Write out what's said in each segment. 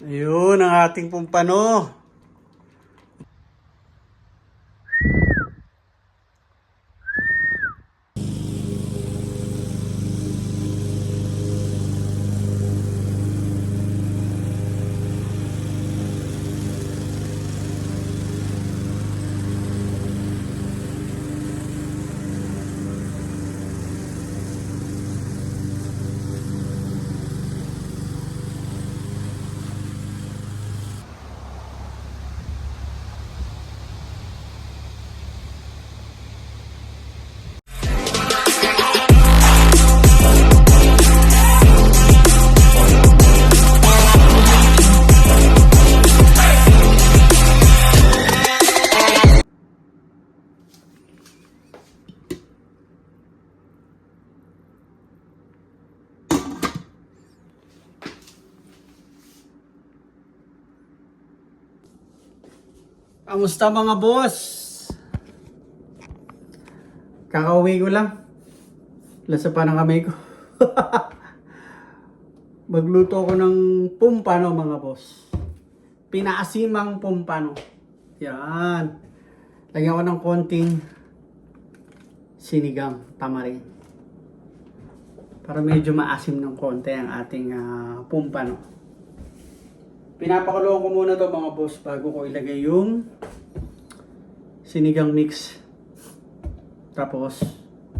Ayun ang ating pumpano. Kamusta mga boss? Kakauwi ko lang. Lasa pa ng kamay ko. Magluto ako ng pumpano mga boss. Pinaasimang pumpano. Yan. Lagyan ko ng konting sinigang tamarin. Para medyo maasim ng konti ang ating pumpano. Pinapakuloan ko muna to mga boss bago ko ilagay yung sinigang mix. Tapos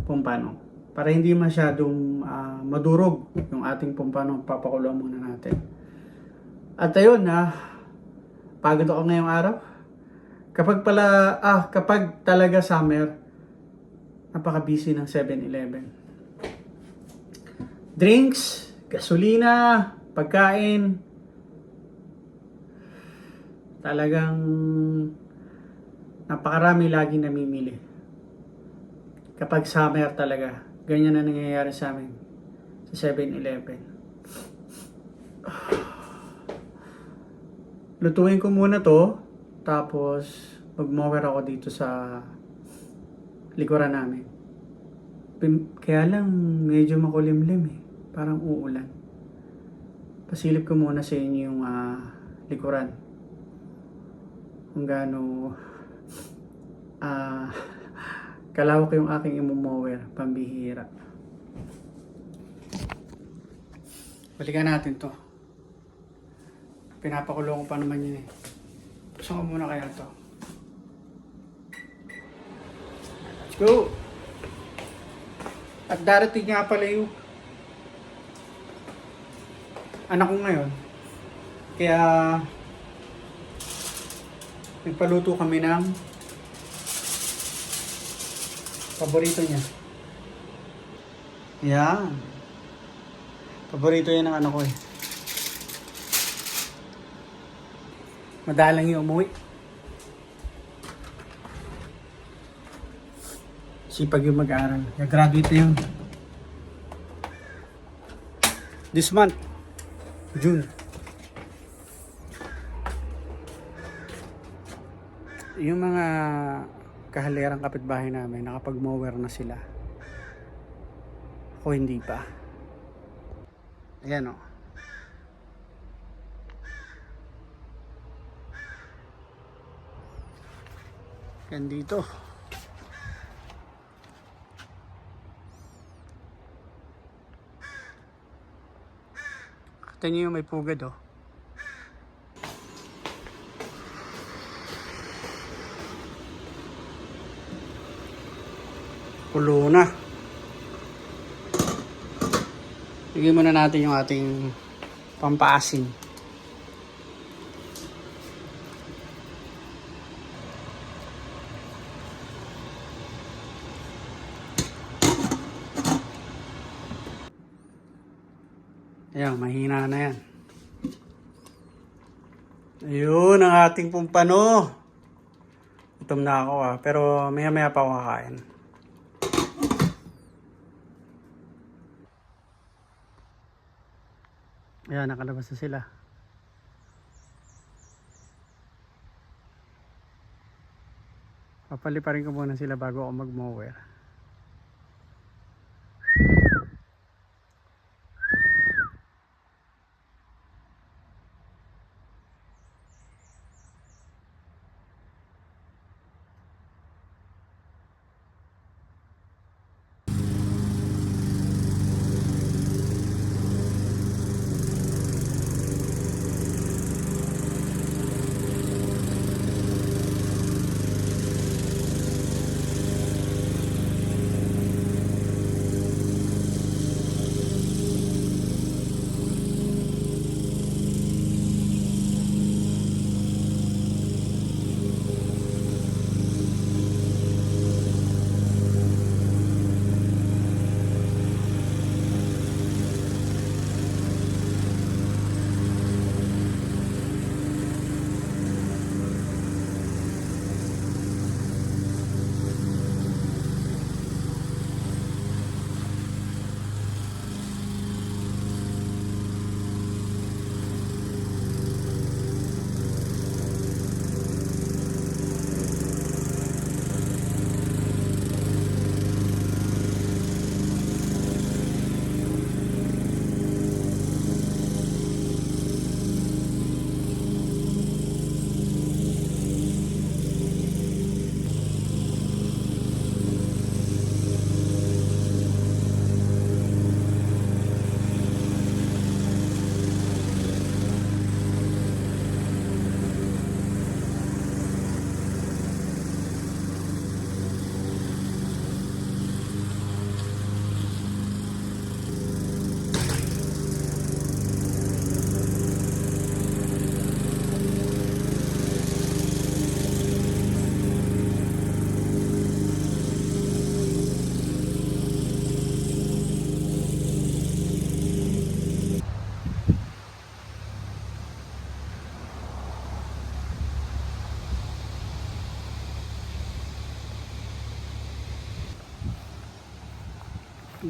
pumpano. Para hindi masyadong madurog yung ating pumpano, papakuloan muna natin. At ayun pagod ako ngayong araw. Kapag talaga summer, napaka-busy ng 7-Eleven. Drinks, gasolina, pagkain. Talagang napakarami laging namimili. Kapag summer talaga, ganyan na nangyayari sa amin sa 7-Eleven. Lutuin ko muna to, tapos mag-mower ako dito sa likuran namin. Kaya lang medyo makulimlim parang uulan. Pasilip ko muna sa inyo yung likuran. Kung gaano kalawak yung aking imo-mower, pambihira. Balikan natin to. Pinapakulong ko pa naman yun Puso ko muna kaya to. Let's go! At darating nga pala yung anak ko ngayon. Kaya nagpaluto kami ng paborito niya. Yan. Paborito yan ng anak ko Madalang yung umuwi. Sipag yung mag-aaral. Graduate na yun. This month. June. Yung mga kahalerang kapitbahay namin, nakapag-mower na sila. Ako hindi pa. Ayan Yan dito. Kita nyo yung may pugad Pulo na. Bigyan muna natin yung ating pampaasim. Ayan, mahina na yan. Ayun ang ating pumpano. Gutom na ako pero maya-maya pa ako kakain. Ayan, nakalabas na sila. Papaliparin ko muna sila bago ako mag-mower.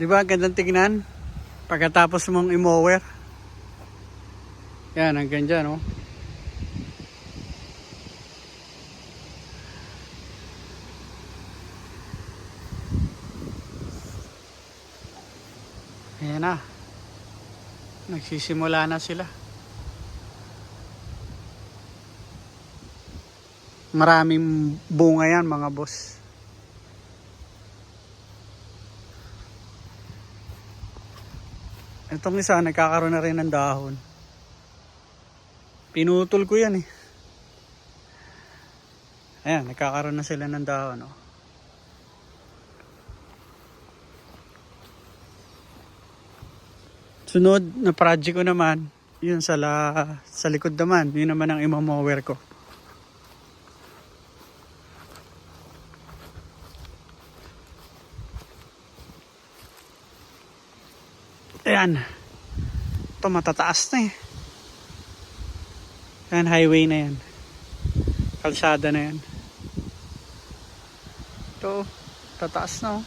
Di ba? Gandang tignan. Pagkatapos mong i-mower. Yan, hanggang dyan, oh. Ayan na. Nagsisimula na sila. Maraming bunga yan, mga boss. Itong isa, nagkakaroon na rin ng dahon. Pinutol ko yan eh. Ayan, nagkakaroon na sila ng dahon, oh. Sunod na project ko naman, yun sa likod naman. Yun naman ang imo-mower ko. Ayan. Ito matataas na eh. Ayan, highway na yan. Kalsada na yan. Ito, tataas na oh.